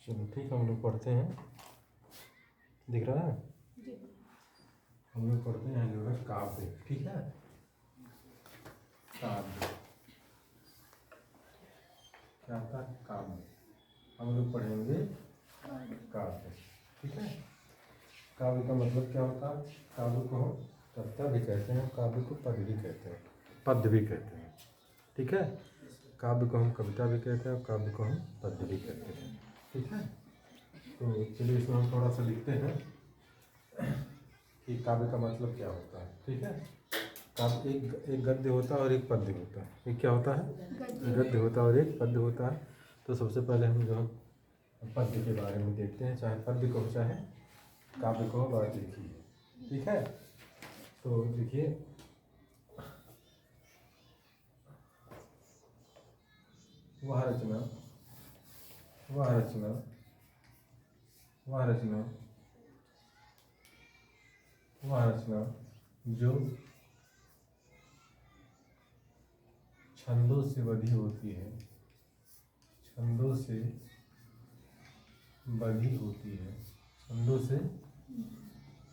चलो ठीक है, हम लोग पढ़ते हैं। दिख रहा है? हम लोग पढ़ते हैं जो है काव्य। ठीक है, काव्य क्या होता है? काव्य हम लोग पढ़ेंगे काव्य। ठीक है, काव्य का मतलब क्या होता है? काव्य को हम कविता भी कहते हैं, काव्य को पद भी कहते हैं, पद्य भी कहते हैं। ठीक है, काव्य को हम कविता भी कहते हैं और काव्य को हम पद्य भी कहते हैं। ठीक है, तो चलिए इसमें हम थोड़ा सा लिखते हैं कि काव्य का मतलब क्या होता है। ठीक है, काव्य एक गद्य होता है और एक पद्य होता है। एक क्या होता है? गद्य होता है और एक पद्य होता है। तो सबसे पहले हम जो पद्य के बारे में देखते हैं, चाहे पद्य को चाहे काव्य को बात लिखी है। ठीक है, तो देखिए वह रचना वह रचना वह रचना वह रचना जो छंदों से बधी होती है, छंदों से बधी होती है, छंदों से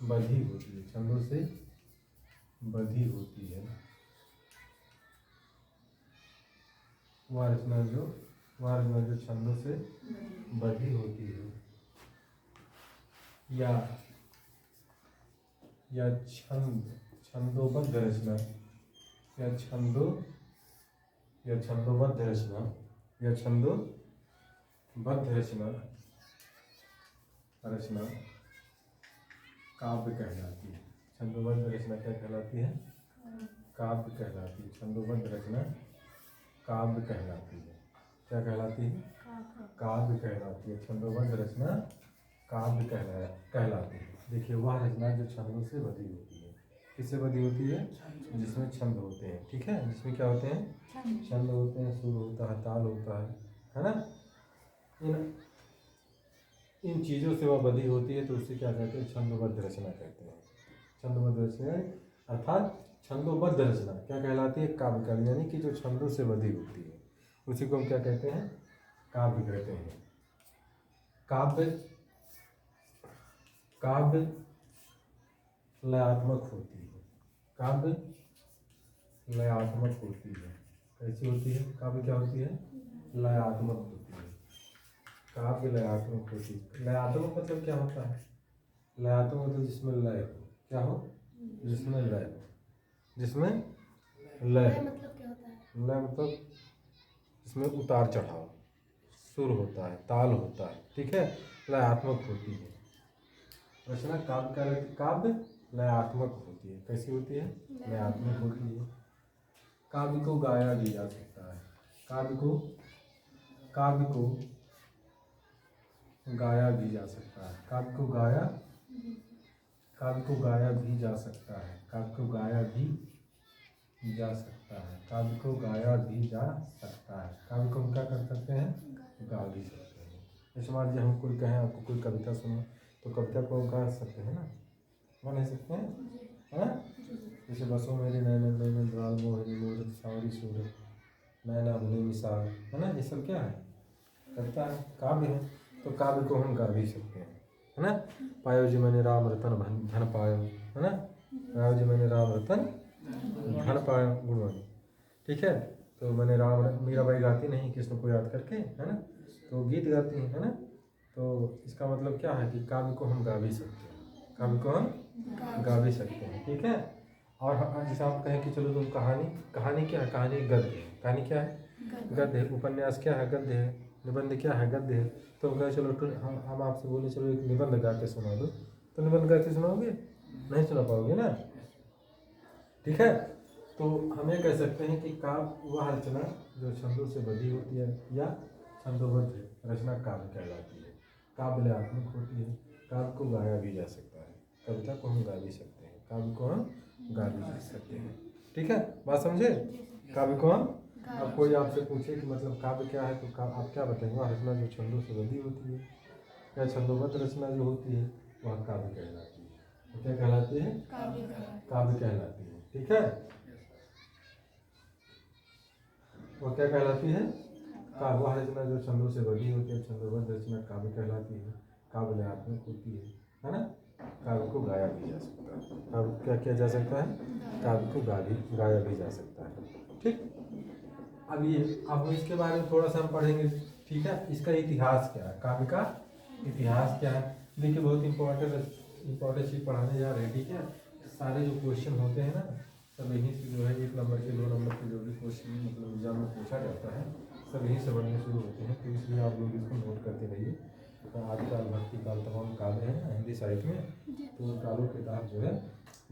बधी होती है, छंदों से बधी होती है। वह रचना जो छंदों से बधी होती है या छंदोबद्ध रचना या छंदोबद्ध रचना या छंदोबद्ध रचना काव्य कहलाती है। छंदोबद्ध रचना क्या कहलाती है? काव्य कहलाती है। छंदोबद्ध रचना काव्य कहलाती है। क्या कहलाती है? काव्य कहलाती है। छंदोबद्ध रचना काव्य कहलाती है। देखिए वह रचना जो छंदों से बधी होती है। किससे बधी होती है? जिसमें छंद होते हैं। ठीक है, जिसमें क्या होते हैं? छंद होते हैं, सुर होता है, ताल होता है ना। इन चीज़ों से वह बधी होती है, तो उसे क्या कहते हैं? छंदोबद्ध रचना कहते हैं। छंदोबद्ध रचना अर्थात छंदोबद्ध रचना क्या कहलाती है? काव्य कहलाती है। यानी कि जो छंदों से बधी होती है उसी को हम क्या कहते हैं? काव्य कहते हैं। काव्य लयात्मक होती है। काव्य लयात्मक होती है। कैसी होती है? काव्य क्या होती है? लयात्मक होती है। काव्य लयात्मक होती है। लयात्मक मतलब क्या होता है? लयात्मक मतलब जिसमें लय हो। क्या हो? जिसमें लय हो। जिसमें लय मतलब क्या होता है? लय मतलब जिसमें उतार चढ़ाव, सुर होता है, ताल होता है। ठीक है, लयात्मक होती है रचना। काव्य लयात्मक होती है। कैसी होती है? लयात्मक होती है। काव्य को गाया भी जा सकता है। काव्य को गाया भी जा सकता है। काव्य को गाया भी जा सकता है। काव्य को गाया भी जा सकता है। काव्य को गाया भी जा सकता है। काव्य को हम क्या कर सकते हैं? गा भी सकते हैं। जैसे मान लीजिए हम कोई कहें आपको कोई कविता सुनो, तो कविता को गा सकते हैं ना, गा नहीं सकते हैं? हाँ, जैसे बसों मेरे नैनन नैनन द्वार मोहिनी मूरत सावरी सूरत नैना भुनी मिसाल, है ना। ये सब क्या है? कविता है, काव्य है। तो काव्य को हम गा भी सकते हैं, है ना। पायो जी मैंने राम रतन धन पायो, है ना। पायो जी मैंने राम रतन धन पायो, गुणवाणी। ठीक है, तो मैंने मीराबाई गाती नहीं कृष्ण को याद करके, है ना, तो गीत गाती है ना। तो इसका मतलब क्या है कि काव्य को हम गा भी सकते हैं। काव्य को हम गा भी सकते हैं। ठीक है, और जैसे आप कहें कि चलो तुम कहानी क्या है? कहानी गद्य है। कहानी क्या है? गद्य है। उपन्यास क्या है? गद्य है। निबंध क्या है? गद्य है। तो हम कहें चलो हम आपसे बोले चलो एक निबंध गा के सुना दो, तो निबंध गा के सुनाओगे? नहीं सुना पाओगे ना। ठीक है, तो हम ये कह सकते हैं कि काव्य वह रचना जो छंदों से बधी होती है या छंदोबद्ध रचना काव्य कहलाती है। काव्य लयात्मक होती है। काव्य को गाया भी जा सकता है। कविता को हम गा भी सकते हैं। काव्य को हम गा भी सकते हैं। ठीक है, बात समझे? काव्य को हम, अब कोई आपसे पूछे कि मतलब काव्य क्या है, तो आप क्या बताएंगे? वह रचना जो छंदों से बधी होती है या छंदोबद्ध रचना जो होती है वह काव्य कहलाती है। तो क्या कहलाती है? काव्य कहलाती है। ठीक है, वो क्या कहलाती है? वह रचना जो छंदों से बनी होती है छंदोबद्ध रचना काव्य कहलाती है। काव्यात्मक होती है ना। काव्य को गाया भी जा सकता है। काव्य क्या किया जा सकता है? काव्य को गाया भी जा सकता है। ठीक। अब इसके बारे में थोड़ा सा हम पढ़ेंगे। ठीक है। इसका इतिहास क्या है? काव्य का इतिहास क्या है? देखिए बहुत इंपॉर्टेंट चीज पढ़ाने जा रहे हैं। ठीक है। सारे जो क्वेश्चन होते हैं ना सब यहीं से जो है 1 नंबर के 2 नंबर के जो भी क्वेश्चन मतलब एग्जाम में पूछा जाता है सब यहीं से बनने शुरू होते हैं। तो इसलिए आप लोग इसको नोट करते रहिए। आदिकाल भक्ति काल तमाम काव्य है ना हिंदी साहित्य में। तो कालों के तहत जो है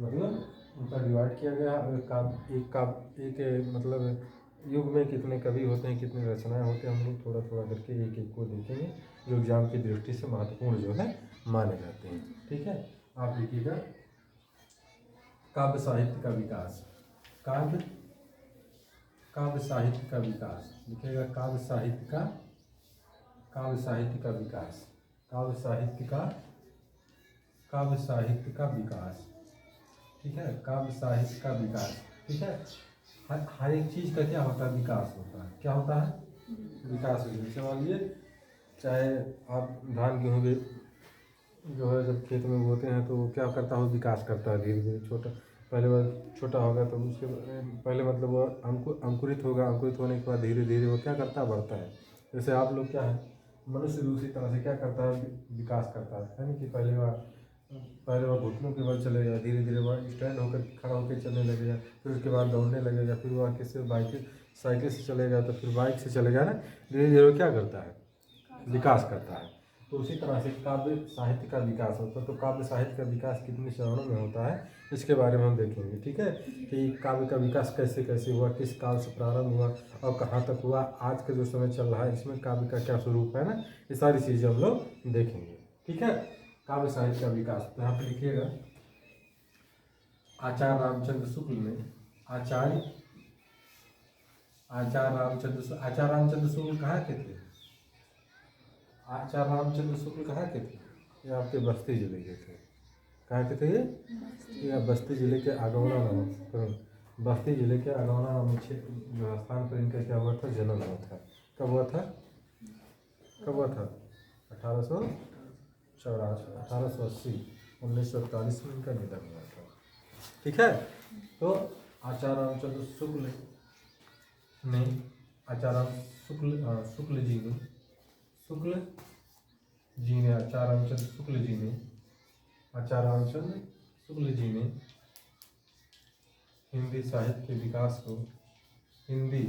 मतलब उनका डिवाइड किया गया। एक मतलब युग में कितने कवि होते हैं कितनी रचनाएं होती हैं हम लोग थोड़ा थोड़ा करके एक एक को देखेंगे जो एग्जाम की दृष्टि से महत्वपूर्ण जो है माने जाते हैं। ठीक है। आप लिखिएगा काव्य साहित्य का विकास। काव्य साहित्य का विकास लिखिएगा। काव्य साहित्य का विकास। काव्य साहित्य का विकास। ठीक है। काव्य साहित्य का विकास। ठीक है। हर एक चीज का क्या होता है? विकास होता है। क्या होता है? विकास होता है। जैसे मान लीजिए चाहे आप धान गेहूँ जो है जब खेत में बोते हैं तो वो क्या करता है? विकास करता है धीरे धीरे। पहले बार छोटा होगा तो उसके पहले मतलब वो अंकुरित होगा। अंकुरित होने के बाद धीरे धीरे वो क्या करता है? बढ़ता है। जैसे आप लोग क्या है मनुष्य भी उसी तरह से क्या करता है? विकास करता है ना कि पहले बार घुटनों के बल चलेगा धीरे धीरे वह स्टैंड होकर खड़ा होकर चलने लगेगा। फिर उसके बाद दौड़ने लगेगा। फिर वह किससे साइकिल से चलेगा तो फिर बाइक से चलेगा ना। धीरे धीरे वो क्या करता है? विकास करता है। तो उसी तरह से काव्य साहित्य का विकास होता है। तो काव्य साहित्य का विकास कितने चरणों में होता है इसके बारे में हम देखेंगे। ठीक है। कि काव्य का विकास कैसे कैसे हुआ किस काल से प्रारंभ हुआ और कहाँ तक हुआ आज का जो समय चल रहा है इसमें काव्य का क्या स्वरूप है ना ये सारी चीज़ें हम लोग देखेंगे। ठीक है। काव्य साहित्य का विकास तो यहाँ पे लिखिएगा आचार्य रामचंद्र शुक्ल ने आचार्य रामचंद्र शुक्ल कहाँ के थे? आचार्य रामचंद्र शुक्ल कहाँ के थे? ये आपके बस्ती जिले के थे। कहाँ के थे ये? बस्ती जिले के अगौना नामक क्षेत्र स्थान पर इनका क्या हुआ था? जन्म हुआ था। कब हुआ था? 1880 1948 में इनका निधन हुआ था। ठीक है। तो आचार्य रामचंद्र शुक्ल ने आचार्य शुक्ल जी ने आचार्य रामचंद्र शुक्ल जी ने हिंदी साहित्य के विकास को हिंदी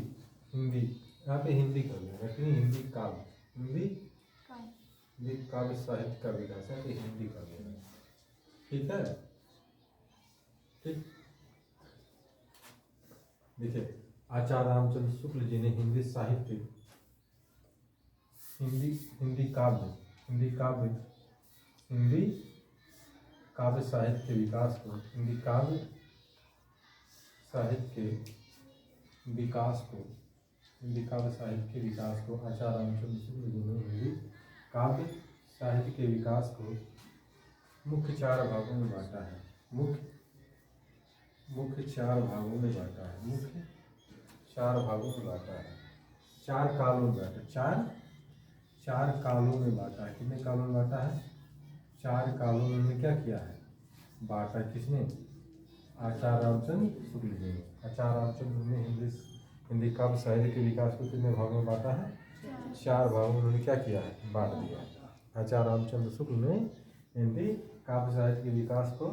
यहाँ पे हिंदी कर लेगा कि हिंदी काव्य साहित्य का विकास है कि हिंदी कर लेगा। ठीक है। ठीक। देखिए आचार्य रामचंद्र शुक्ल जी ने हिंदी काव्य साहित्य के विकास को हिंदी काव्य साहित्य के विकास को आचार्य रामचंद्र शुक्ल जी ने हिंदी काव्य साहित्य के विकास को मुख्य 4 भागों में बांटा है। मुख्य 4 भागों में बांटा है। 4 कालों में बांटा। 4 कालों में बांटा है। कितने कालों में बांटा है? 4 कालों में उन्होंने क्या किया है? बांटा। किसने? आचार्य रामचंद्र शुक्ल जी ने। आचार्य रामचंद्र ने हिंदी काव्य साहित्य के विकास को कितने भागों में बांटा है? 4 भागों में उन्होंने क्या किया है? बांट दिया। आचार्य रामचंद्र शुक्ल ने हिंदी काव्य साहित्य के विकास को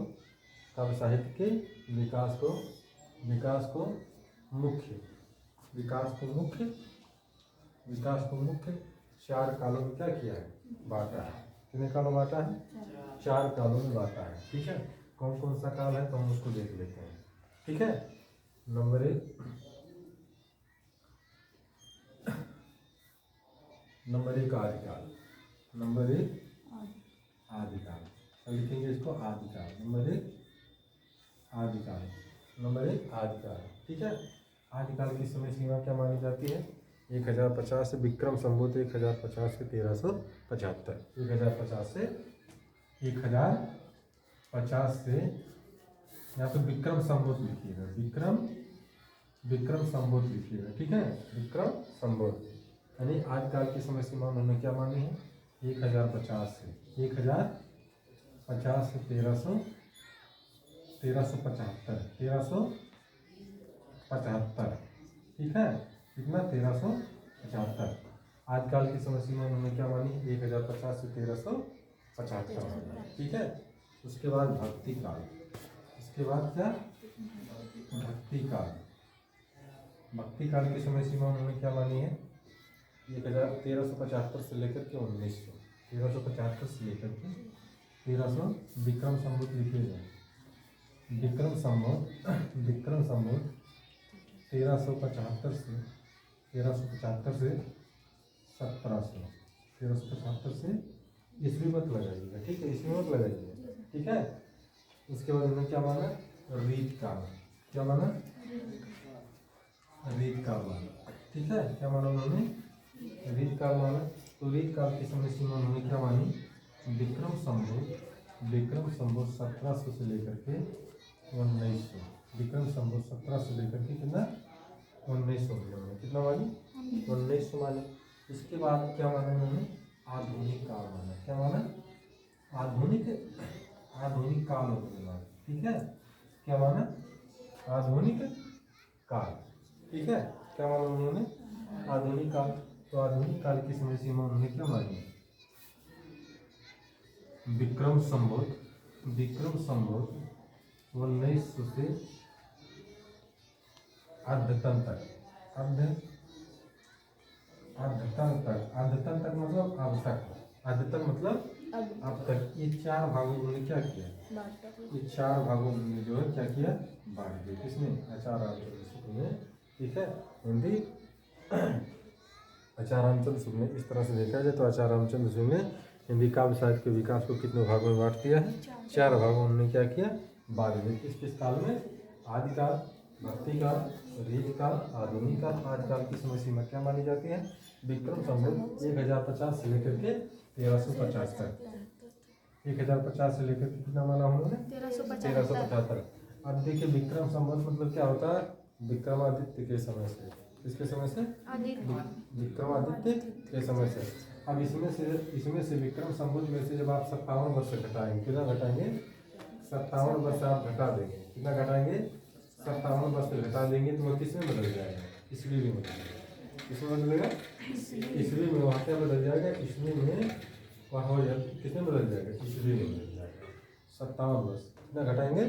मुख्य 4 कालों में क्या किया है? बांटा है। कितने कालों में बांटा है? 4 कालों में बांटा है। ठीक है। कौन कौन सा काल है तो हम उसको देख लेते हैं। ठीक है। नंबर 1 आदिकाल। अब लिखेंगे इसको आदिकाल। नंबर 1 आदिकाल। ठीक है। आदिकाल की समय सीमा क्या मानी जाती है? 1050 से विक्रम संवत 1050 से 1375। 1050 से यहाँ पे विक्रम संवत लिखिएगा। विक्रम संवत लिखिएगा। ठीक है। विक्रम संवत यानी आदिकाल की समय सीमा उन्होंने क्या मानी है 1050 से 1050 से 1375 ठीक है कितना 1375 आदिकाल की समय सीमा उन्होंने क्या मानी 1050 से 1375 ठीक है। उसके बाद भक्ति काल उसके बाद क्या भक्ति काल की समय सीमा उन्होंने क्या मानी है 1375 से लेकर के 1900 1375 से लेकर के 1300 विक्रम संवत लिखे जाए विक्रम संवत 1375 से 1700 से ईस्वी मत लगाइएगा ठीक है ईस्वी मत लगाइएगा ठीक है। उसके बाद उन्होंने क्या माना रीत काल क्या माना रीत काल माना ठीक है क्या माना उन्होंने रीत काल माना। तो रीत काल की समय सीमा उन्होंने क्या मानी विक्रम संवत 1700 से लेकर के 1900 विक्रम संवत 17 से लेकर के कितना 1900 कितना मानी 1900 माने। इसके बाद क्या माना उन्होंने आधुनिक काल माना क्या माना आधुनिक काल होता है ठीक है क्या माना आधुनिक काल ठीक है क्या माना उन्होंने आधुनिक काल। तो आधुनिक काल की समय सीमा उन्होंने क्या मानी विक्रम संवत 1900 से अद्यतन तक मतलब अद्यतन मतलब अब तक ये 4 भागों में उन्होंने क्या किया ये 4 भागों में जो है क्या किया बांट दिया किसने आचार्य रामचंद्र शुक्ल ने ठीक है हिंदी आचार्य रामचंद्र शुक्ल ने इस तरह से देखा जाए तो आचार्य रामचंद्र शुक्ल ने हिंदी काव्य साहित्य के विकास को कितने भागों में बांट दिया है 4 भागों में उन्होंने क्या किया बांट दिया किस काल में आदिकाल भक्ति काल रीत काल आधुनिक काल आदिकाल की समय सीमा क्या मानी जाती है विक्रम संवत 1050 से लेकर के 1350 तक 1050 से लेकर के कितना माना उन्होंने 1375। अब देखिए विक्रम संवत मतलब क्या होता है विक्रमादित्य के समय से किसके समय से विक्रमादित्य के समय से। अब इसमें से विक्रम संवत में से जब आप 57 वर्ष घटाएंगे कितना घटाएंगे 57 वर्ष आप घटा देंगे कितना घटाएंगे 57 वर्ष घटा देंगे तो वह किसमें बदल जाएगा ईस्वी में बदल जाएगा किसमें बदलेगा ईस्वी में वहाँ क्या बदल जाएगा ईस्वी में वहाँ हो जाए किसमें बदल जाएगा ईस्वी में बदल जाएगा 57 वर्ष कितना घटाएंगे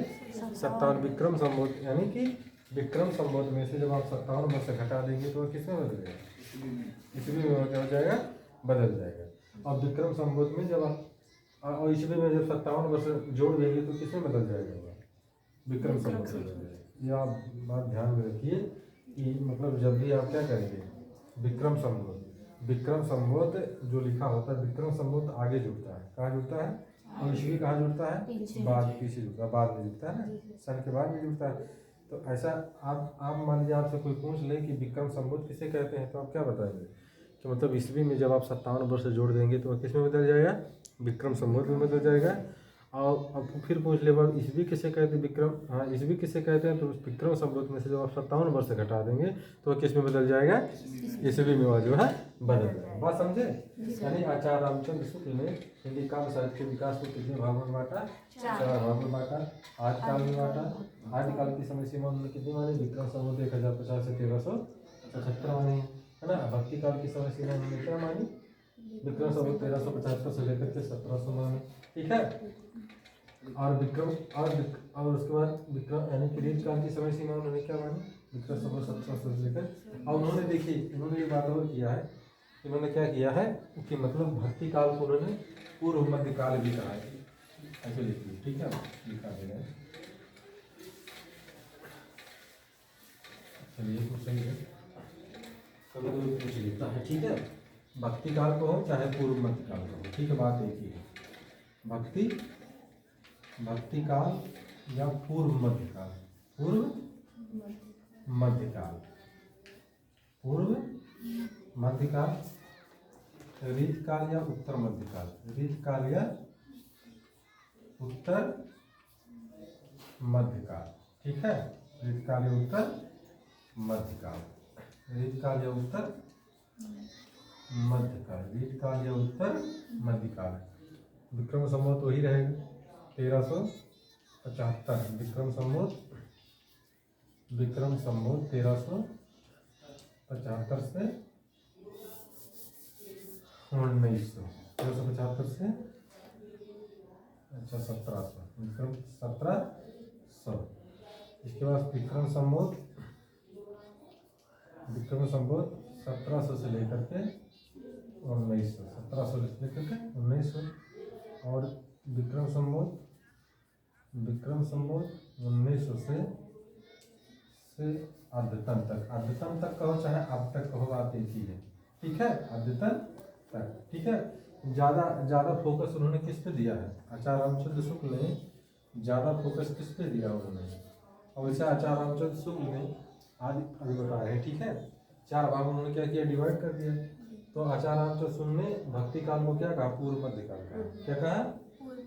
57 विक्रम संवत यानी कि विक्रम संवत में से जब आप 57 वर्ष घटा देंगे तो वह किसमें बदलेगा ईस्वी में क्या हो जाएगा बदल जाएगा। और विक्रम संवत में जब आप और ईस्वी में जब 57 वर्ष जोड़ देंगे तो किसमें बदल जाएगा विक्रम संवत में बदल जाएगा। ये आप बात ध्यान में रखिए कि मतलब जब भी आप क्या करेंगे विक्रम संवत जो लिखा होता है विक्रम संवत आगे जुड़ता है कहाँ जुड़ता है और ईस्वी कहाँ जुड़ता है बाद पीछे जुड़ता है बाद में जुड़ता है ना सन के बाद में जुड़ता है। तो ऐसा आप मान लीजिए आपसे कोई पूछ ले कि विक्रम संवत किसे कहते हैं तो आप क्या बताएंगे कि मतलब ईस्वी में जब आप 57 वर्ष जोड़ देंगे तो किस में बदल जाएगा विक्रम संवत में बदल जाएगा। और अब फिर पूछ ले बात ईस्वी किसे कहते हैं विक्रम हाँ ईस्वी किसे कहते हैं तो विक्रम संवत में से जब आप 57 वर्ष घटा देंगे तो किस में बदल जाएगा ईस्वी में जो है बदल जाएगा। बात समझे यानी आचार्य रामचंद्र शुक्ल ने हिंदी काव्य साहित्य के विकास को कितने भागों में बांटा 4 भागों में बांटा। आदिकाल में बांटा आदिकाल की समय सीमा उन्होंने कितनी मानी विक्रम संवत 1050 से 1375 मानी है ना। भक्ति काल की समय सीमा उन्होंने क्या मानी विक्रम संवत 1375 से लेकर के 1700 मानी ठीक है। और विक्रम और उसके बाद विक्रम यानी कि रीत काल की समय सीमा उन्होंने क्या मानी विक्रम संवत 1700 से लेकर। और उन्होंने देखिए इन्होंने ये बात और किया है इन्होंने क्या किया है कि मतलब भक्ति काल को उन्होंने पूर्व मध्य काल भी कहा है ऐसे लिखिए ठीक है लिखा देगा चलिए तो सही है कभी कभी पूछ लेता है ठीक है। भक्ति काल को हो चाहे पूर्व मध्य काल को हो ठीक है बात एक ही है भक्ति काल या पूर्व मध्य काल पूर्व मध्य काल रीत काल या उत्तर मध्य काल रीत काल या उत्तर मध्य काल ठीक है रीत काल या उत्तर मध्य काल रीत काल या उत्तर मध्यकाल, दीर्घकाल या उत्तर मध्यकाल। विक्रम संवत वही रहेगा 1375। विक्रम संवत 1375 से 1900, 1375 से अच्छा 1700, विक्रम 1700। इसके बाद विक्रम संवत 1700 से लेकर के 1900, 1700 से लेकर के 1900। और विक्रम संवत 1900 से अद्यतन तक कहो चाहे अब तक कहो, बात एक ही है। ठीक है, अद्यतन तक। ठीक है, ज़्यादा फोकस उन्होंने किस पे दिया है? आचार्य रामचंद्र शुक्ल ने ज़्यादा फोकस किस पे दिया उन्होंने? और वैसे आचार्य रामचंद्र शुक्ल ने आज अभी बता रहे हैं। ठीक है, 4 भाग उन्होंने क्या किया? डिवाइड कर दिया। तो आचार्य रामचंद्र शुक्ल ने भक्ति काल को क्या कहा? पूर्व मध्यकाल कहा। क्या कहा?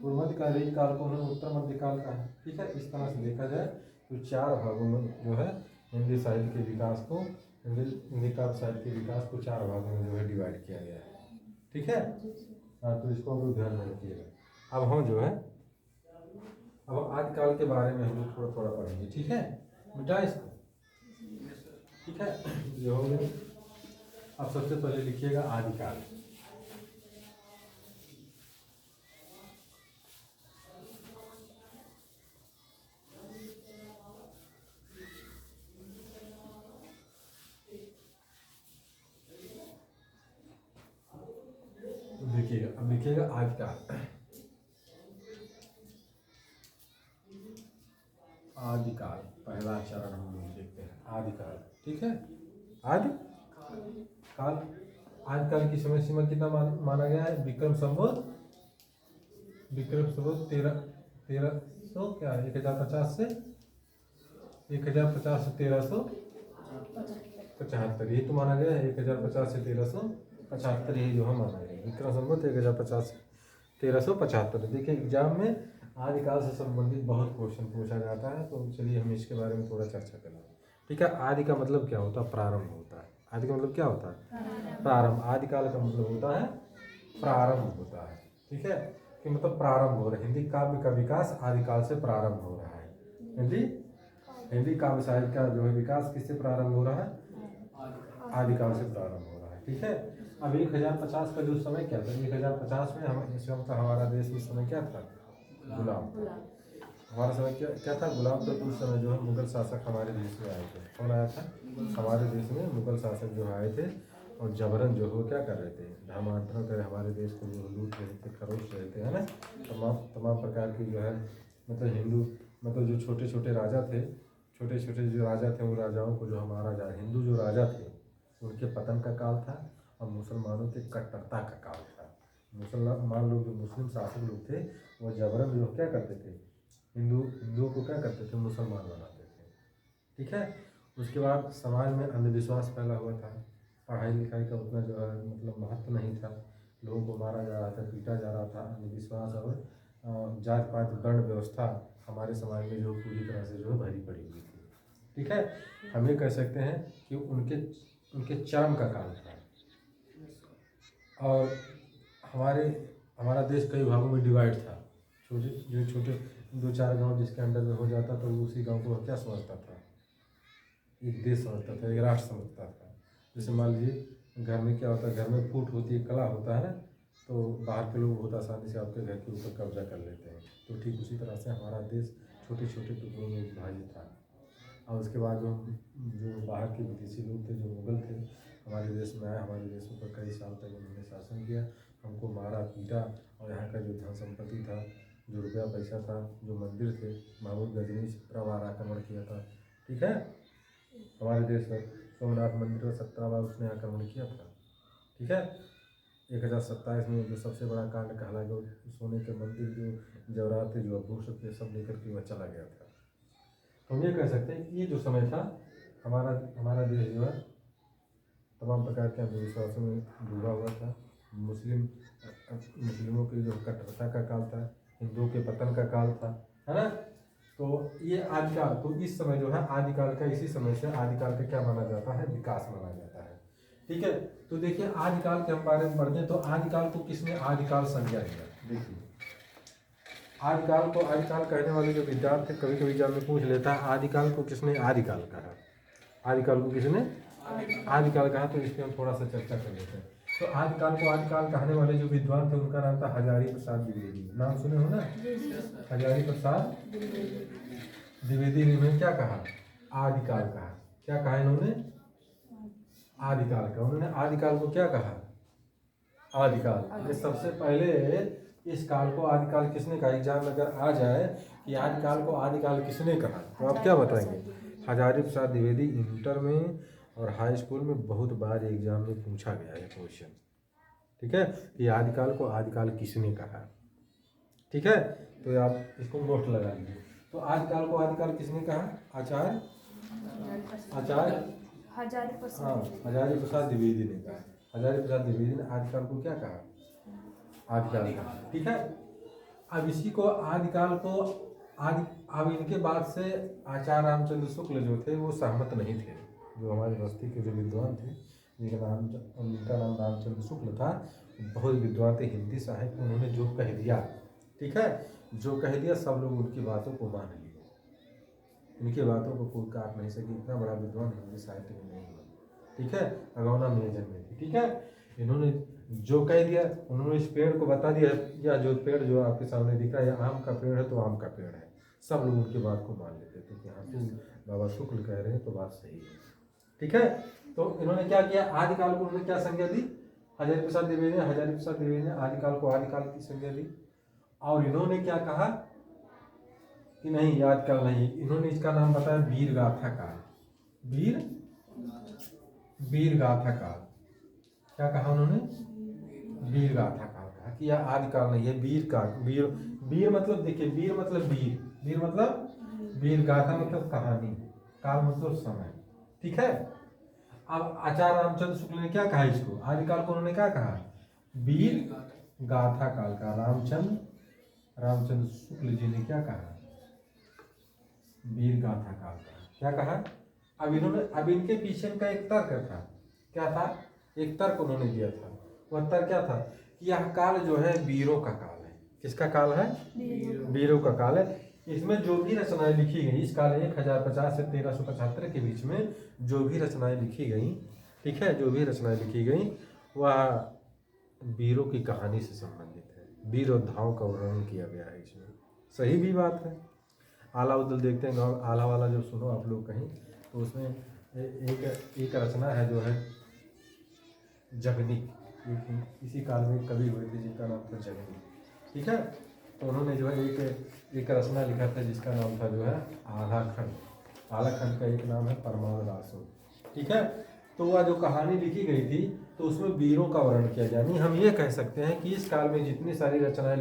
पूर्व मध्यकाल। रीत काल को उन्होंने उत्तर मध्यकाल कहा। ठीक है, इस तरह से देखा जाए तो 4 भागों में जो है हिंदी साहित्य के विकास को, हिंदी काव्य साहित्य के विकास को 4 भागों में जो है डिवाइड किया गया है। ठीक है, हाँ, तो इसको हम लोग ध्यान में रखिएगा। अब हम जो है अब आदिकाल के बारे में हम लोग थोड़ा पढ़ेंगे। ठीक है, मिटा इसको। ठीक है, ये हो गया। अब सबसे पहले लिखिएगा आदिकाल। अब लिखिएगा आदिकाल। आदिकाल पहला चरण हम लोग देखते हैं, आदिकाल। ठीक है, आदिकाल की समय सीमा कितना माना गया है? विक्रम संवत 1300 क्या है 1050 से 1375, ये तो माना गया है 1050 से 1375, ये जो हम माना गया विक्रम संवत 1050 से 1375। देखिए एग्जाम में आदिकाल से संबंधित बहुत क्वेश्चन पूछा जाता है, तो चलिए हम इसके बारे में थोड़ा चर्चा करेंगे। ठीक है, आदि का मतलब क्या होता है? प्रारंभ होता है। आदि का मतलब क्या होता है? प्रारंभ। आदिकाल का मतलब होता है प्रारंभ होता है। ठीक है, कि मतलब प्रारंभ हो रहा है। हिंदी काव्य का विकास आदिकाल से प्रारंभ हो रहा है। हिंदी काव्य साहित्य का जो है विकास किससे प्रारंभ हो रहा है? आदिकाल से प्रारंभ हो रहा है। ठीक है, अब 1050 का जो समय क्या था? 1050 में इस वक्त हमारा देश उस समय क्या था? गुलाम। हमारा समय क्या था? गुलाम। तो उस समय जो है मुगल शासक हमारे देश में आए थे। कौन आया था? हमारे देश में मुगल शासक जो आए थे और जबरन जो है क्या कर रहे थे? धर्मांतरण कर हमारे देश को जो लूट रहे थे, खरोच रहे थे, है ना। तमाम प्रकार की जो है मतलब जो छोटे छोटे राजा थे, वो राजाओं को जो हमारा हिंदू जो राजा थे उनके पतन का काल था, और मुसलमानों के कट्टरता का काल था। मुसलमान लोग, जो मुस्लिम शासक लोग थे, वो जबरन जो क्या करते थे? हिंदुओं को क्या करते थे? मुसलमान बनाते थे। ठीक है, उसके बाद समाज में अंधविश्वास फैला हुआ था। पढ़ाई लिखाई का उतना जो है मतलब महत्व नहीं था। लोगों को मारा जा रहा था, पीटा जा रहा था। अंधविश्वास और जात पात वर्ण व्यवस्था हमारे समाज में जो पूरी तरह से जो है भरी पड़ी हुई थी। ठीक है, हम ये कह सकते हैं कि उनके चरम का काल था। और हमारा देश कई भागों में डिवाइड था। छोटे 2-4 गांव जिसके अंडर में हो जाता तो उसी गांव को क्या समझता था? एक देश समझता था, एक राष्ट्र समझता था। जैसे मान लीजिए घर में क्या होता है? घर में फूट होती है, कला होता है ना, तो बाहर के लोग बहुत आसानी से आपके घर के ऊपर कब्जा कर लेते हैं। तो ठीक उसी तरह से हमारा देश छोटे छोटे टुकड़ों में विभाजित था। और उसके बाद जो बाहर के विदेशी लोग थे, जो मुगल थे, हमारे देश में आए। हमारे देश पर कई साल तक उन्होंने शासन किया, हमको मारा पीटा, और यहाँ का जो धन संपत्ति था, जो रुपया पैसा था, जो मंदिर थे, महमूद गजनी 17 बार आक्रमण किया था। ठीक है, हमारे देश में सोमनाथ मंदिर पर 17 बार उसने आक्रमण किया था। ठीक है, 1027 में जो सबसे बड़ा कांड कहला गया, सोने के मंदिर जो जवाहरात थे, जो आभूषण थे, सब लेकर के वह चला गया था। हम ये कह सकते हैं कि ये जो समय था हमारा देश जो है तमाम प्रकार के अंधविश्वासों में डूबा हुआ था। मुस्लिमों की जो कट्टरता का काल था, हिंदुओं के पतन का काल था, है ना। तो ये आदिकाल, तो इस समय जो है आदिकाल का, इसी समय से आदिकाल का क्या माना जाता है? विकास माना जाता है। ठीक है। तो देखिए आदिकाल के हम बारे में पढ़ते हैं। तो आदिकाल को किसने आदिकाल संज्ञा दिया? देखिए आदिकाल को आदिकाल कहने वाले जो विद्यार्थी कभी कभी एग्जाम में पूछ लेता है आदिकाल को किसने आदिकाल कहा, आदिकाल को किसने आदिकाल कहा। तो इस पर हम थोड़ा सा चर्चा कर लेते हैं। तो आदिकाल को आदिकाल कहने वाले जो विद्वान थे उनका नाम था हजारी प्रसाद द्विवेदी। नाम सुने हो ना? हजारी प्रसाद द्विवेदी। इन्होंने क्या कहा? आदिकाल कहा। क्या कहा इन्होंने? आदिकाल का। उन्होंने आदिकाल को क्या कहा? आदिकाल। ये सबसे पहले इस काल को आदिकाल किसने कहा? एग्जाम में अगर आ जाए कि आदिकाल को आदिकाल किसने कहा तो आप क्या बताएंगे? हजारी प्रसाद द्विवेदी। इंटर में और हाई स्कूल में बहुत बार एग्जाम में पूछा गया है क्वेश्चन, ठीक है, कि आदिकाल को आदिकाल किसने कहा, ठीक है। तो आप इसको नोट लगा लीजिए। तो आदिकाल को आदिकाल किसने कहा? आचार्य हजारी प्रसाद द्विवेदी ने कहा। हजारी प्रसाद द्विवेदी ने आदिकाल को क्या कहा? आदिकाल कहा, ठीक है। अब इसी को आदिकाल को अब इनके बाद से आचार्य रामचंद्र शुक्ल जो थे वो सहमत नहीं थे। जो हमारे बस्ती के जो विद्वान थे उनका नाम रामचंद्र शुक्ल था, बहुत विद्वान थे, हिंदी साहित्य। उन्होंने जो कह दिया, ठीक है, जो कह दिया सब लोग उनकी बातों को मान लिए। उनकी बातों को कोई काट नहीं सके। इतना बड़ा विद्वान हिंदी साहित्य में नहीं हुआ, ठीक है। अगौना में जन्मे थे, ठीक है। इन्होंने जो कह दिया उन्होंने इस पेड़ को बता दिया, या जो पेड़ जो आपके सामने दिख रहा है आम का पेड़ है तो आम का पेड़ है। सब लोग उनकी बात को मान लेते थे कि हाँ बाबा शुक्ल कह रहे हैं तो बात सही है, ठीक है। तो इन्होंने क्या किया? आदिकाल को उन्होंने क्या संज्ञा दी? हजारी प्रसाद द्विवेदी ने आदिकाल को आदिकाल की संज्ञा दी। और इन्होंने क्या कहा कि नहीं आदिकाल नहीं, इन्होंने इसका नाम बताया वीर गाथा काल। वीर गाथा काल। क्या कहा उन्होंने? वीर गाथा काल कहा कि यह आदिकाल नहीं है, वीर का वीर मतलब देखिए वीर मतलब वीर मतलब वीर, गाथा मतलब कहानी, काल मतलब समय, ठीक है। अब आचार्य रामचंद्र शुक्ल ने क्या कहा इसको? आदिकाल को उन्होंने क्या कहा? वीर गाथा काल का। रामचंद्र शुक्ल जी ने क्या कहा? वीर गाथा काल का। क्या कहा? अब इनके पीछे का एक तर्क था। क्या था? एक तर्क उन्होंने दिया था। वह तर्क क्या था कि यह काल जो है वीरों का काल है। किसका काल है? वीरों का काल है। इसमें जो भी रचनाएं लिखी गई इस काल 1050 से 1375 के बीच में जो भी रचनाएं लिखी गई, ठीक है, जो भी रचनाएं लिखी गई वह वीरों की कहानी से संबंधित है। वीर योद्धाओं का वर्णन किया गया है इसमें। सही भी बात है। आला उदल देखते हैं, गाँव आला वाला जब सुनो आप लोग कहीं तो उसमें एक रचना है जो है जगनी। इसी काल में कवि हुए थे जिनका नाम था जगनी, ठीक है। तो उन्होंने जो है एक रचना लिखा था जिसका नाम था जो है आलाखंड। आलाखंड का एक नाम है परमाद रासो, ठीक है। तो वह जो कहानी लिखी गई थी तो उसमें वीरों का वर्णन किया गया। यानी हम ये कह सकते हैं कि इस काल में जितनी सारी रचनाएं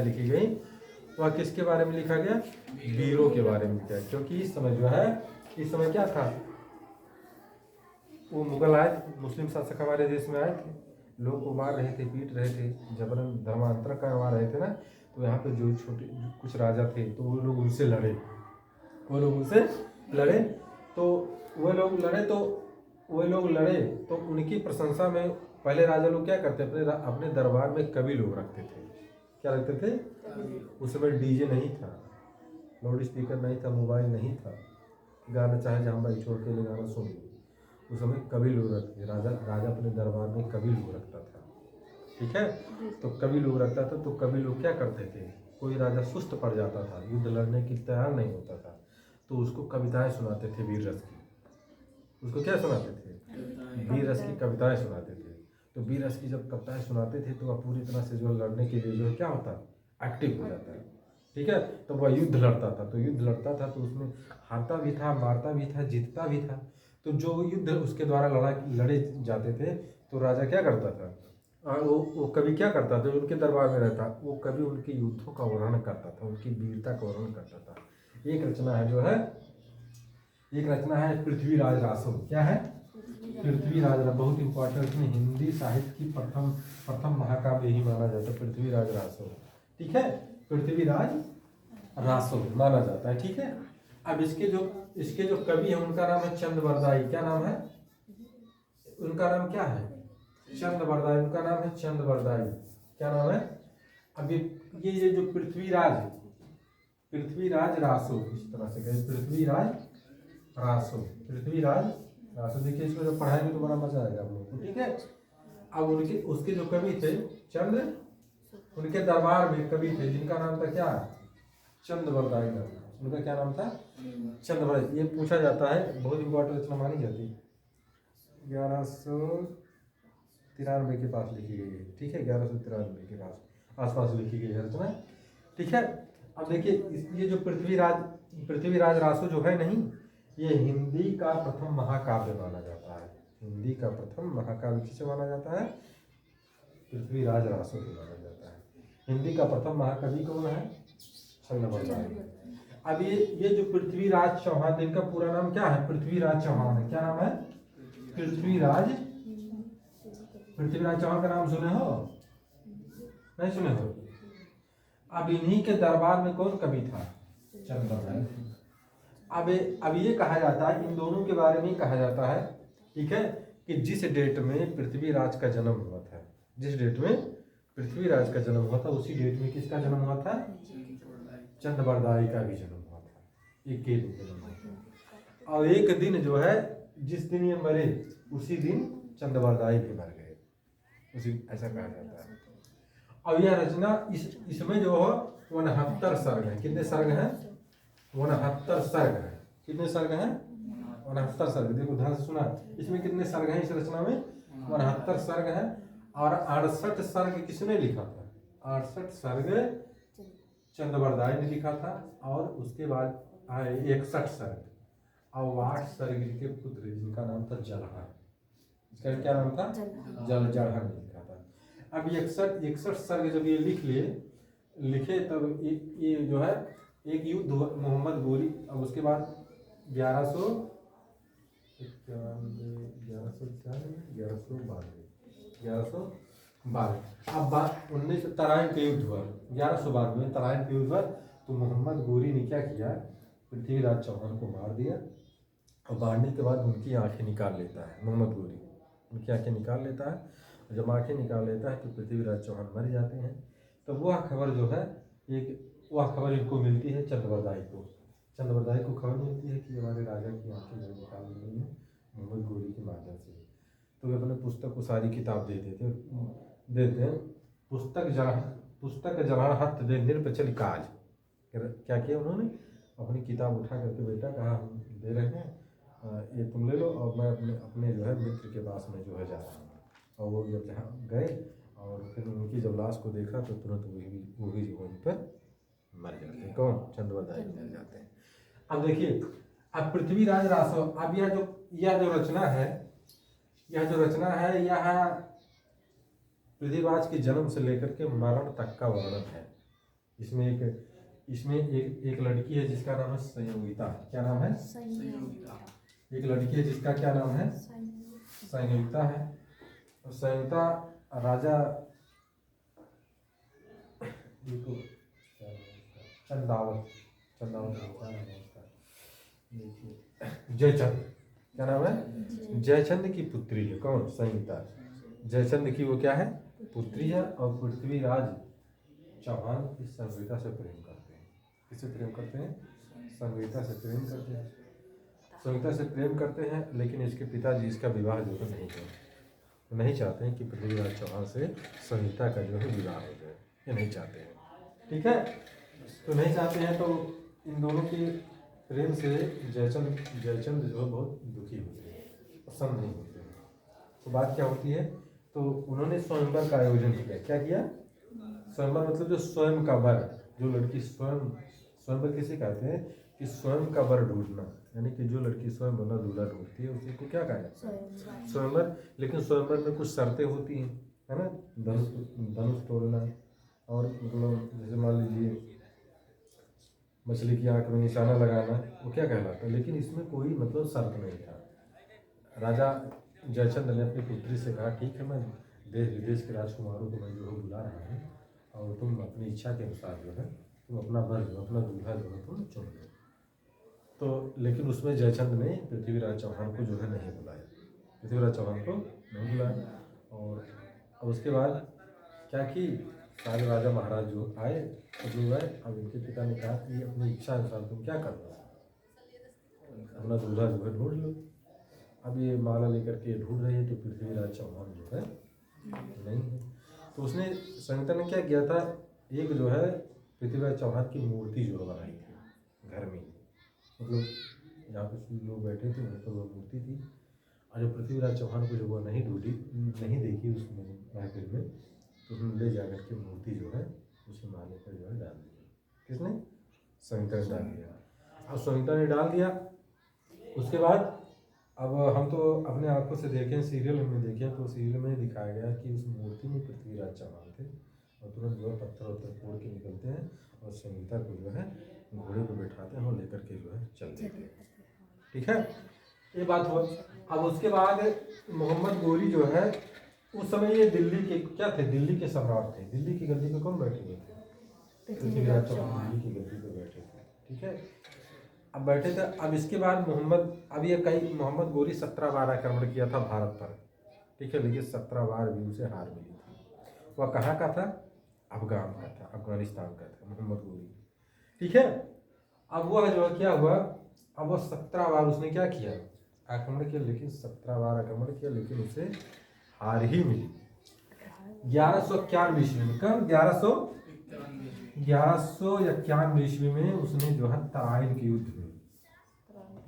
लिखी गई वह किसके बारे में लिखा गया? वीरों के बारे में लिखा गया। क्योंकि इस समय क्या था, वो मुगल आए, मुस्लिम शासक हमारे देश में आए थे, लोग को मार रहे थे, पीट रहे थे, जबरन धर्मांतरण करवा रहे थे ना। तो यहाँ पे जो छोटे कुछ राजा थे तो वो लोग उनसे लड़े तो वो लोग लड़े तो उनकी प्रशंसा में पहले राजा लोग क्या करते अपने दरबार में कवि लोग रखते थे। क्या रखते थे? उस समय डीजे नहीं था, लाउड स्पीकर नहीं था, मोबाइल नहीं था, गाना चाहे जहाँ भाई छोड़ के ले गाना सुन लो। उस समय कवि लोग रखते थे। राजा अपने दरबार में कवि लोग रखता था, ठीक है। तो कवि लोग रखता था तो कवि लोग क्या करते थे, कोई राजा सुस्त पड़ जाता था, युद्ध लड़ने की तैयार नहीं होता था, तो उसको कविताएं सुनाते थे वीर रस की। उसको क्या सुनाते थे? वीर रस की कविताएं सुनाते थे। तो वीर रस की जब कविताएं सुनाते थे तो वह पूरी तरह से जो लड़ने के लिए जो है क्या होता, एक्टिव हो जाता है, ठीक है। तो वह युद्ध लड़ता था तो उसमें हारता भी था, मारता भी था, जीतता भी था। तो जो युद्ध उसके द्वारा लड़े जाते थे तो राजा क्या करता था, वो कवि क्या करता था, उनके दरबार में रहता, वो कवि उनके युद्धों का वर्णन करता था, उनकी वीरता का वर्णन करता था। एक रचना है पृथ्वीराज रासो। क्या है? पृथ्वीराज, बहुत इंपॉर्टेंट में हिंदी साहित्य की प्रथम महाकाव्य यही माना जाता है, पृथ्वीराज रासो, ठीक है। पृथ्वीराज रासो माना जाता है, ठीक है। अब इसके जो कवि है उनका नाम है चंद बरदाई। क्या नाम है? उनका नाम क्या है? चंद्रवरदाई। उनका नाम है चंद्रवरदाई। क्या नाम है? अभी ये जो पृथ्वीराज रासो, इस तरह से कहे पृथ्वीराज रासो, पृथ्वीराज रासो। देखिए इसमें जो पढ़ाएंगे तो बड़ा मजा आएगा आप लोगों को, ठीक है। अब उनके उसके जो कवि थे चंद्र, उनके दरबार में कवि थे जिनका नाम था क्या? चंद्रवरदाई नाम। उनका क्या नाम था? चंद्रवरदाई। ये पूछा जाता है, बहुत इंपॉर्टेंट रचना मानी जाती है। 1193 के पास लिखी गई है, ठीक है। 1193 के पास आसपास लिखी गई है रचना, ठीक है। अब देखिए ये जो पृथ्वीराज रासो जो है नहीं, ये हिंदी का प्रथम महाकाव्य माना जाता है। हिंदी का प्रथम महाकाव्य किसे माना जाता है? पृथ्वीराज रासो को माना जाता है। हिंदी का प्रथम महाकवि कौन है? चंद्रवरदाई। अब ये जो पृथ्वीराज चौहान, इनका पूरा नाम क्या है? पृथ्वीराज चौहान है। क्या नाम है? पृथ्वीराज चौहान का नाम सुने हो? नहीं सुने हो? अब इन्हीं के दरबार में कौन कवि था? चंद्रवरदाई। अब ये कहा जाता है, इन दोनों के बारे में कहा जाता है, ठीक है, कि जिस डेट में पृथ्वीराज का जन्म हुआ था, जिस डेट में पृथ्वीराज का जन्म हुआ था, उसी डेट में किसका जन्म हुआ था? चंद्रवरदाई का भी जन्म हुआ था। एक ही दिन जन्म हुआ था। और एक दिन जो है, जिस दिन ये मरे उसी दिन चंद्रवरदाई भी मर गए, उसी ऐसा कहा जाता है। अब यह रचना इसमें जो है 69 सर्ग है। कितने सर्ग हैं? 69 सर्ग है। कितने सर्ग हैं? 69 सर्ग। देखो ध्यान से सुना, इसमें कितने सर्ग हैं इस रचना में? 69 सर्ग है। और 68 सर्ग किसने लिखा था? 68 सर्ग चंद्रवरदाई ने लिखा था। और उसके बाद आए 61 सर्ग, और 8 सर्ग के पुत्र जिनका नाम था जलहर। इसका क्या नाम था? जलहर ने लिखा था। अब 61 सर्ग जब ये लिखे तब ये जो है एक युद्ध मोहम्मद गोरी। अब उसके बाद 1192 अब 19 तराइन के युद्ध हुआ, 1192 में तराइन के युद्ध हुआ। तो मोहम्मद गोरी ने क्या किया? पृथ्वीराज चौहान को मार दिया। और मारने के बाद उनकी आंखें निकाल लेता है मोहम्मद गोरी, उनकी आंखें निकाल लेता है। और जब आंखें निकाल लेता है तो पृथ्वीराज चौहान मर जाते हैं। तो वह खबर जो है, वह खबर इनको मिलती है चंद्रवरदाई को। चंद्रवरदाई को खबर मिलती है कि हमारे राजा की आंखें जो निकाल ली गई हैं मोहम्मद गोरी के माध्यम से। तो वे अपने पुस्तक को सारी किताब देते हैं। पुस्तक जहाँ हथ दे निरपचल काज। क्या किया उन्होंने? अपनी किताब उठा करके, बेटा कहा हम दे रहे हैं, ये तुम ले लो, और मैं अपने जो है मित्र के पास में जो है जा रहा हूँ। और वो जब जहाँ गए और फिर उनकी जब लाश को देखा तो तुरंत वही जो वहीं पर मर जाते हैं। कौन? चंद्रवरदाई मर जाते हैं। अब देखिए, अब पृथ्वीराज रासो, अब यह जो रचना है, यह पृथ्वीराज के जन्म से लेकर के मरण तक का वर्णन है। इसमें एक लड़की है जिसका नाम है संयोगिता। क्या नाम है? संयोगिता। एक लड़की है जिसका क्या नाम है? संयोगिता है। और संयोगिता राजा चंदावत जयचंद। क्या नाम है? जयचंद की पुत्री है। कौन? संयोगिता। जयचंद की वो क्या है? पुत्री है। और पृथ्वीराज चौहान इस संयोगिता से प्रेम करते हैं। किससे प्रेम करते हैं? संयोगिता से प्रेम करते हैं। संयोगिता से प्रेम करते हैं, लेकिन इसके पिताजी इसका विवाह जो है नहीं करते। नहीं चाहते हैं कि पृथ्वीराज चौहान से संयोगिता का जो है विवाह हो जाए, ये नहीं चाहते हैं, ठीक है। तो नहीं चाहते हैं, तो इन दोनों के प्रेम से जयचंद जो है बहुत दुखी होते हैं, पसंद नहीं होते हैं। तो बात क्या होती है? तो उन्होंने स्वयंवर का आयोजन किया। क्या किया? स्वयंवर मतलब जो स्वयं का वर, जो लड़की स्वयंवर किसे कहते हैं? कि स्वयं का वर ढूंढना, यानी कि जो लड़की स्वयं बना दूल्हा ढूंढती है उसी को क्या कहा जाता है? स्वयंवर। लेकिन स्वयंवर में कुछ शर्तें होती हैं, है ना? धनुष तोड़ना, और मतलब जैसे मान लीजिए मछली की आंख में निशाना लगाना, वो क्या कहलाता है? लेकिन इसमें कोई मतलब शर्त नहीं था। राजा जयचंद ने अपनी पुत्री से कहा, ठीक है, मैं देश विदेश के राजकुमारों को मैं जो है बुला रहा हूँ, और तुम अपनी इच्छा के अनुसार जो है तुम अपना दूल्हा जो है तुम चुन लो। तो लेकिन उसमें जयचंद ने पृथ्वीराज चौहान को जो है नहीं बुलाया। पृथ्वीराज चौहान को नहीं बुलाया। और अब उसके बाद क्या कि सारे राजा महाराज जो आए जो है, अब इनके पिता ने कहा कि अपनी इच्छा अनुसार तुम क्या करना, अपना दूल्हा जो है ढूंढ लो। अब ये माला लेकर के ढूंढ रही है तो पृथ्वीराज चौहान जो है नहीं है। तो उसने संगीता ने क्या किया था, एक जो है पृथ्वीराज चौहान की मूर्ति जो बनाई थी घर में, मतलब जहाँ पे लोग बैठे थे वहीं पर वो मूर्ति थी। और जब पृथ्वीराज चौहान को जब वो नहीं देखी उस महफिल में, तो उसने ले जाकर के मूर्ति जो है उसी माले पर जो है डाल दी। किसने? संगीता ने डाल दिया। अब संगीता ने डाल दिया, उसके बाद अब हम तो अपने आंखों से देखें, सीरियल में देखें तो सीरियल में दिखाया गया कि उस मूर्ति में पृथ्वीराज चौहान थे और तुरंत जो है पत्थर वत्थर फोड़ के निकलते हैं और संगीता को जो है घोड़े पर बैठाते हैं और लेकर के जो है चल देते हैं। ठीक है, ये बात हुआ। अब उसके बाद मोहम्मद गोरी जो है, उस समय ये दिल्ली के क्या थे, दिल्ली के सम्राट थे। दिल्ली की गद्दी पे कौन बैठे हुए थे? पृथ्वीराज चौहान दिल्ली की गद्दी पे बैठे थे। ठीक है, अब बैठे थे। अब इसके बाद अब ये कई मोहम्मद गोरी 17 बार आक्रमण किया था भारत पर। ठीक है, लेकिन 17 बार भी उसे हार मिली थी। वह कहाँ का था? अफगान का था, अफगानिस्तान का था मोहम्मद गोरी। ठीक है, अब वह जो क्या हुआ, अब वह 17 बार उसने क्या किया, आक्रमण किया, लेकिन 17 बार आक्रमण किया लेकिन उसे हार ही मिली। 1191 ईस्वी में, कब? 1191 ईस्वी में उसने जो है तराइन के युद्ध में,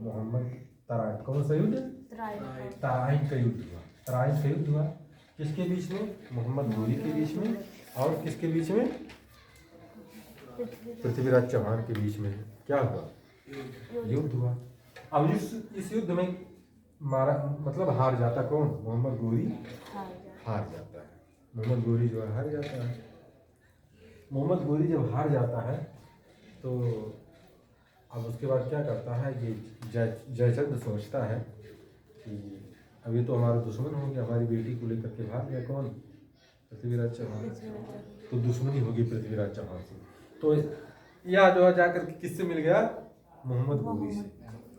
मोहम्मद तराइन, कौन सा युद्ध? तराइन का युद्ध हुआ। तराइन का युद्ध हुआ किसके बीच में? मोहम्मद गोरी के बीच में और किसके बीच में? पृथ्वीराज चौहान के बीच में। क्या हुआ? युद्ध हुआ। अब इस युद्ध में मारा, मतलब हार जाता कौन? मोहम्मद गोरी हार जाता है। मोहम्मद गोरी जो है हार जाता है। मोहम्मद गोरी जब हार जाता है तो अब उसके बाद क्या करता है कि जयचंद सोचता है कि अब ये तो हमारा दुश्मन हो गया, हमारी बेटी को लेकर के भाग गया। कौन? पृथ्वीराज चौहान। तो दुश्मनी होगी पृथ्वीराज चौहान से। तो यह जो है जाकर के किससे मिल गया? मोहम्मद गोरी से।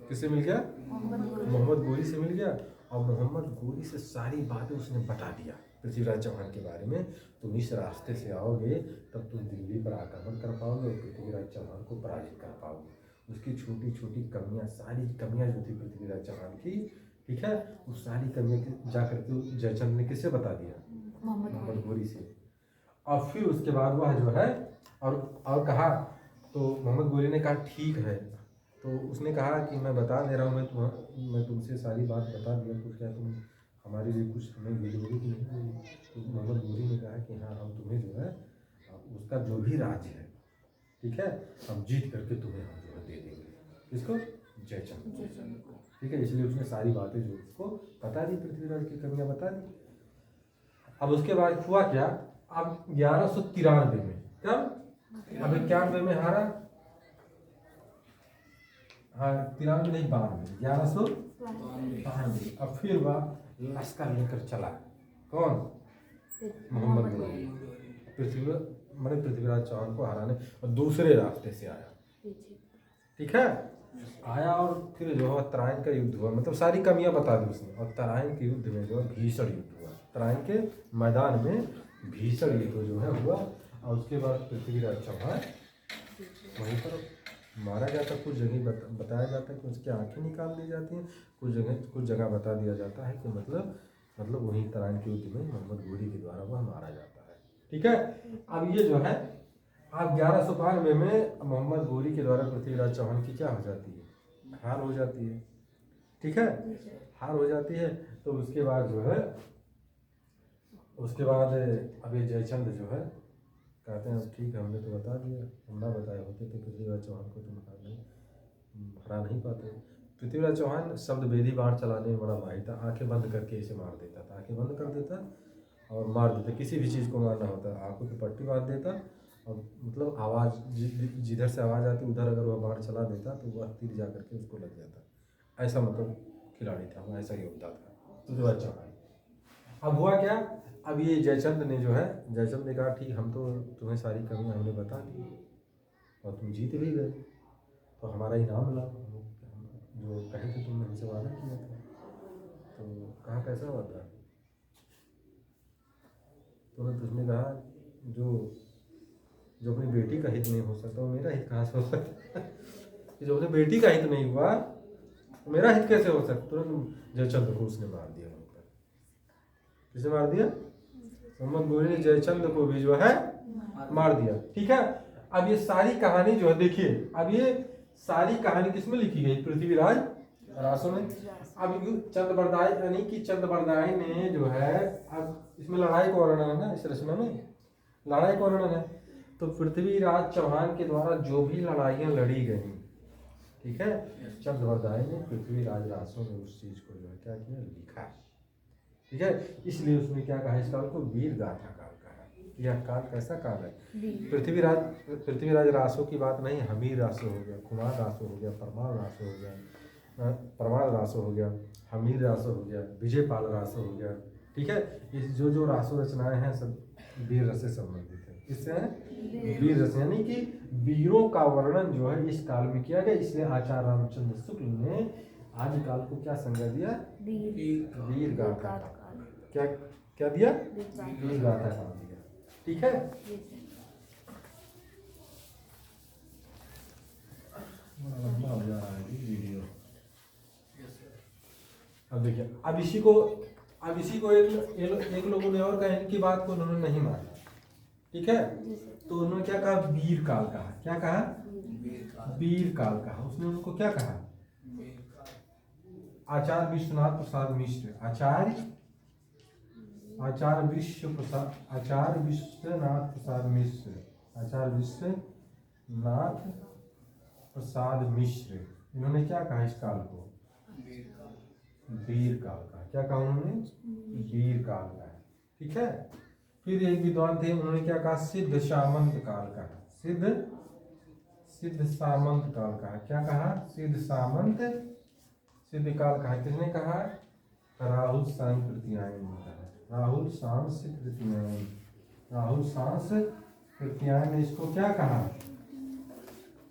किससे मिल गया? मोहम्मद गोरी से मिल गया। और मोहम्मद गोरी से सारी बातें उसने बता दिया पृथ्वीराज चौहान के बारे में। तुम इस रास्ते से आओगे तब तुम दिल्ली पर आक्रमण कर पाओगे और पृथ्वीराज चौहान को पराजित कर पाओगे। उसकी छोटी छोटी कमियां, सारी कमियां जो थी पृथ्वीराज चौहान की, ठीक है, उस सारी कमियां जाकर के जयचंद ने किससे बता दिया? मोहम्मद गोरी से। और फिर उसके बाद वह जो है और कहा, तो मोहम्मद गोरी ने कहा ठीक है। तो उसने कहा कि मैं बता दे रहा हूँ, मैं तुमसे सारी बात बता दिया, तो क्या तुम हमारे लिए कुछ हमें मिलोगे कि नहीं मिलोगे? तो मोहम्मद गोरी ने कहा कि हाँ, हम तुम्हें जो है उसका जो भी राज्य है, ठीक है, हम जीत करके तुम्हें हम जो है दे देंगे। किसको? जयचंद। ठीक है, इसलिए उसने सारी बातें जो उसको बता दी, पृथ्वीराज की कमियां बता दी। अब उसके बाद हुआ क्या, अब 1193 में, कब? अब 91 में हारा, हाँ 93 नहीं 92, 1192। अब फिर वह लश्कर लेकर चला। कौन? मोहम्मद गोरी। पृथ्वीराज चौहान को हराने, और दूसरे रास्ते से आया। ठीक है, आया और फिर जो है तराइन का युद्ध हुआ, मतलब सारी कमियां बता दी उसने। और तराइन के युद्ध में जो है भीषण युद्ध हुआ। तराइन के मैदान में भीषण युद्ध जो है हुआ। और उसके बाद पृथ्वीराज चौहान वहीं पर मारा जाता। कुछ जगह बताया जाता है कि उसकी आंखें निकाल दी जाती हैं, कुछ जगह बता दिया जाता है कि मतलब वहीं तराइन के युद्ध में मोहम्मद गोरी के द्वारा वह मारा जाता है। ठीक है, अब ये जो है अब 1192 में मोहम्मद गोरी के द्वारा पृथ्वीराज चौहान की क्या हो जाती है? हार हो जाती है। ठीक है, हार हो जाती है। तो उसके बाद जो है अब ये जयचंद जो है कहते हैं ठीक है, हमने तो बता दिया, हम ना बताए होते तो पृथ्वीराज चौहान को तुम हरा नहीं पाते। पृथ्वीराज चौहान शब्द वेदी बाण चलाने में बड़ा माहिर था। आंखें बंद करके इसे मार देता था, आंखें बंद कर देता और मार देता। किसी भी चीज़ को मारना होता आंखों की पट्टी बांध देता और मतलब आवाज़ जिधर से आवाज़ आती उधर अगर वह बाण चला देता तो वह तीर जा करके उसको लग जाता। ऐसा मतलब खिलाड़ी था वह, ऐसा योद्धा था पृथ्वीराज चौहान। अब हुआ क्या, अब ये जयचंद ने कहा ठीक, हम तो तुम्हें सारी कमियां हमने बता दी और तुम जीत भी गए, तो हमारा इनाम लाओ, जो कहे थे तुमने हमसे वादा किया था। तो कहा कैसा हुआ था? तुरंत उसने कहा जो जो अपनी बेटी का हित नहीं हो सकता वो मेरा हित कहाँ से हो सकता है? जो अपनी बेटी का हित नहीं हुआ तो मेरा हित कैसे हो सकता? तुरंत जयचंद्र को उसने मार दिया वहीं पर। किसे मार दिया? मोहम्मद गोरी ने जयचंद्र को भी जो है मार दिया। ठीक है, अब ये सारी कहानी जो है देखिए, अब ये सारी कहानी किसमें लिखी गई? पृथ्वीराज रासो में। अब चंद्रबरदाई यानी कि चंद्रबरदाई ने जो है, अब इसमें लड़ाई का वर्णन है ना, इस रचना में लड़ाई का वर्णन है। तो पृथ्वीराज चौहान के द्वारा जो भी लड़ाइयाँ लड़ी गई, ठीक है, चंद्रबरदाई ने पृथ्वीराज रासो में उस चीज को जो है क्या किया, लिखा। ठीक है, इसलिए उसने क्या कहा, इस काल को वीर गाथा काल कहा। यह काल कैसा काल है? पृथ्वीराज रासो की बात नहीं, हमीर रासो हो गया, कुमार रासो हो गया, परमार रासो हो गया, परमार रासो हो गया, हमीर रासो हो गया, विजयपाल रासो हो गया। ठीक है, इस जो रासो रचनाएं हैं सब वीर रस से संबंधित है। इससे वीर रस यानी कि वीरों का वर्णन जो है इस काल में किया गया। इसलिए आचार्य रामचंद्र शुक्ल ने आदि काल को क्या संज्ञा दिया? वीर गाथा। क्या क्या दिया? वीर गाथा काल दिया। ठीक है, लंबा हो जा रहा है वीडियो। अब देखिए, अब इसी को एक लोगों ने और कहा, इनकी बात को उन्होंने नहीं माना। ठीक है, तो उन्होंने क्या कहा? वीर काल कहा। क्या कहा? वीर काल कहा। उसने उनको क्या कहा? आचार्य विश्वनाथ प्रसाद मिश्र, आचार्य विश्वनाथ प्रसाद मिश्र, आचार्य विश्वनाथ प्रसाद मिश्र, इन्होंने क्या कहा इस काल को? वीर काल का। क्या कहा उन्होंने? वीर काल का। ठीक है, फिर एक विद्वान थे, उन्होंने क्या कहा? सिद्ध सामंत काल का। सिद्ध सामंत काल का। क्या कहा? सिद्ध सामंत सिद्ध काल कहा। किसने कहा? राहुल सांकृत्यायन ने कहा। राहुल सांकृत्यायन ने इसको क्या कहा?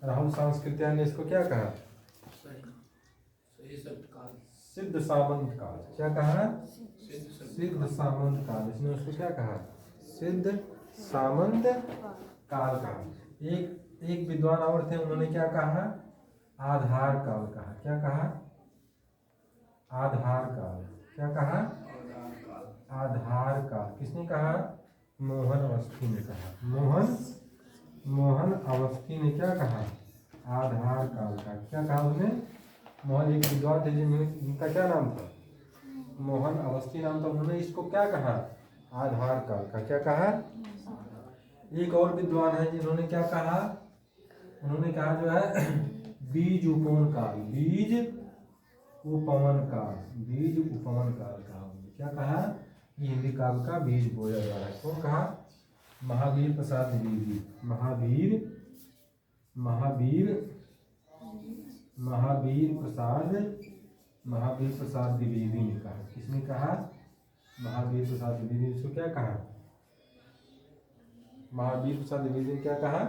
राहुल सांकृत्यायन ने इसको क्या कहा? सिद्ध सामंत काल। क्या कहा? सिद्ध सामंत काल। इसने उसको क्या कहा? सिद्ध सामंत काल कहा। एक विद्वान और थे, उन्होंने क्या कहा? आधार काल कहा। क्या कहा? आधार काल। क्या कहा? आधार काल। किसने कहा? मोहन अवस्थी ने कहा। मोहन अवस्थी ने क्या कहा? आधार काल का। क्या कहा उसने? मोहन एक विद्वान थे जिनका क्या नाम था? मोहन अवस्थी नाम था। उन्होंने इसको क्या कहा? आधार काल का। क्या कहा? एक और विद्वान है जिन्होंने क्या कहा? उन्होंने कहा जो है बीज उपवन काल। बीज उपवन काल कहा। क्या कहा? ये हिंदी काल का बीज बोया जा रहा है। कौन कहा? महावीर प्रसाद द्विवेदी। महावीर प्रसाद द्विवेदी ने कहा। किसने कहा? महावीर प्रसाद द्विवेदी ने इसको क्या कहा? महावीर प्रसाद द्विवेदी ने क्या कहा?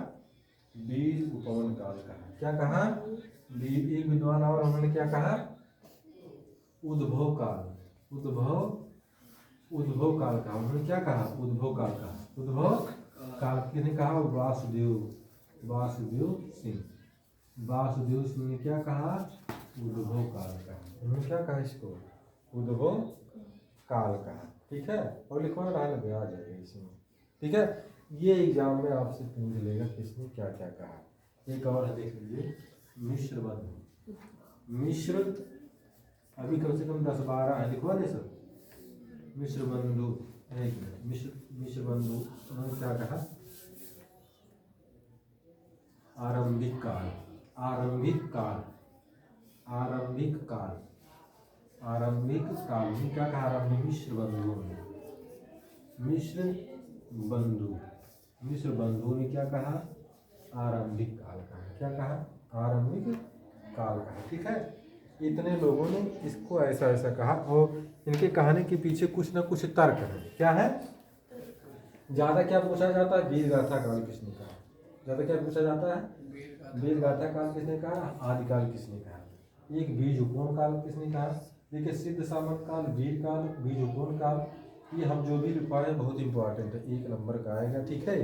बीज उपवन काल कहा। क्या कहा? एक विद्वान और उन्होंने क्या कहा? उद्भव काल कहा। उन्होंने क्या कहा? उद्भव काल कहा। उद्भव काल किसने कहा? वासुदेव सिंह ने क्या कहा? उद्भव काल कहा। उन्होंने क्या कहा इसको? उद्भव काल कहा। ठीक है, और लिखवा रहा है, आ जाएगा इसमें। ठीक है, ये एग्जाम में आपसे पूछ लेगा किसने क्या क्या कहा। एक और देख लीजिए, मिश्र बंधु। मिश्र अभी कम से कम 10-12 है, लिखवा दे सब। मिश्र बंधु, एक मिनट। मिश्र बंधु उन्होंने क्या कहा? आरंभिक काल में क्या कहा? मिश्र बंधु ने क्या कहा? आरंभिक काल कहा। क्या कहा? आरंभिक काल कहा। ठीक है, इतने लोगों ने इसको ऐसा ऐसा कहा, और इनके कहने के पीछे कुछ ना कुछ तर्क है। क्या है? ज्यादा क्या पूछा जाता है? वीर गाथा काल किसने कहा? ज्यादा क्या पूछा जाता है? वीर गाथा काल किसने कहा? आदिकाल किसने कहा? एक बीज उपवन काल किसने कहा? देखिए सिद्ध सामंत काल, वीर काल, बीजोपन काल, ये हम जो भी पढ़े बहुत इंपॉर्टेंट है, 1 नंबर का आएगा। ठीक है,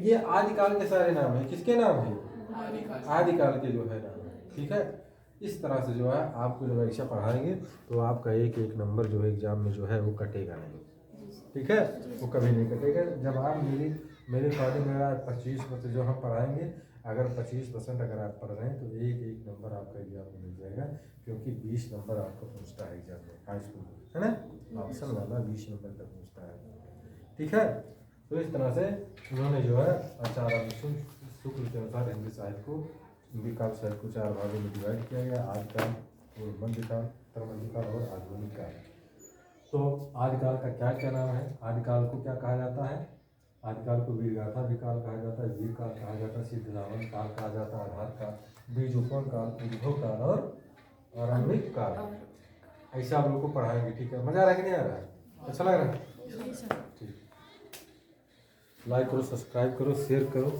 ये आदिकाल के सारे नाम है। किसके नाम है? आदिकाल के जो है नाम है। ठीक है, इस तरह से जो है आपको जब परीक्षा पढ़ाएंगे तो आपका एक एक नंबर जो है एग्जाम में जो है वो कटेगा नहीं। ठीक है, वो कभी नहीं कटेगा। जब आप मेरे अकॉर्डिंग मेरा 25% जो हम पढ़ाएंगे, अगर 25% अगर आप पढ़ रहे हैं तो एक एक नंबर आपका एग्जाम में मिल जाएगा, क्योंकि 20 नंबर आपको पूछता है एग्जाम में, हाई स्कूल में, है ना, ऑप्शन वाला 20 नंबर का पूछता है। ठीक है, तो इस तरह से उन्होंने जो है आचार्य शुक्ल के अनुसार हिंदी साहित्य को, हिंदी काव्य साहित्य को 4 भागों में डिवाइड किया गया, आदिकाल, मध्यकाल, उत्तरमध्यकाल और आधुनिक काल। तो आदिकाल का क्या क्या नाम है? आदिकाल को क्या कहा जाता है? आदिकाल को वीरगाथा भी काल कहा जाता है, वीर काल कहा जाता है, सिद्ध सामंत काल कहा जाता है, आधार काल, बीजोपन काल, उद्भव काल और आरंभिक काल। ऐसे आप लोगों को पढ़ाएंगे। ठीक है, मजा आ रहा है कि नहीं आ रहा है? अच्छा लग रहा है? ठीक, लाइक करो, सब्सक्राइब करो, शेयर करो।